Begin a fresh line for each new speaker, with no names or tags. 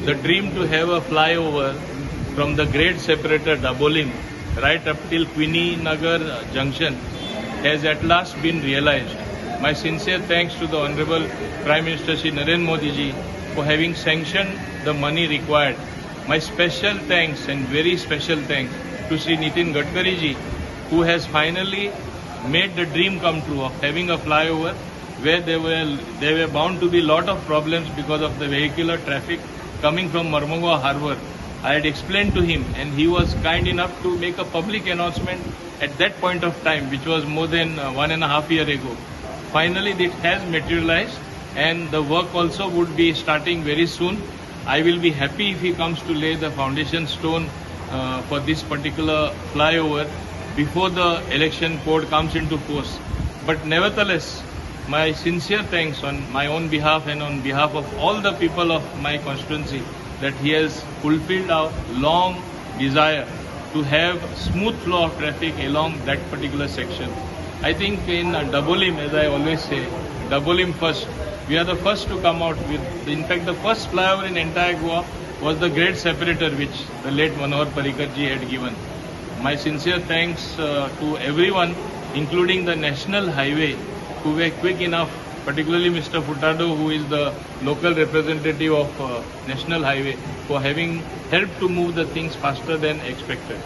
the dream to have a flyover from the great separator Dabolim right up till Queenie Nagar junction has at last been realized. My sincere thanks to the Honorable Prime Minister Shri Narendra Modi ji for having sanctioned the money required. My special thanks and very special thanks to Shri Nitin Gadkari ji, who has finally made the dream come true of having a flyover where there were bound to be lot of problems because of the vehicular traffic coming from Mormugao Harbour. I had explained to him and he was kind enough to make a public announcement at that point of time, which was more than 1.5 years ago. Finally, it has materialized and the work also would be starting very soon. I will be happy if he comes to lay the foundation stone for this particular flyover before the election code comes into force. But nevertheless, my sincere thanks on my own behalf and on behalf of all the people of my constituency that he has fulfilled our long desire to have smooth flow of traffic along that particular section. I think in Dabolim, as I always say, Dabolim first. We are the first to come out with, in fact, the first flyover in entire Goa was the great separator which the late Manohar Parrikar ji had given. My sincere thanks to everyone, including the National Highway, who were quick enough, particularly Mr. Furtado, who is the local representative of National Highway, for having helped to move the things faster than expected.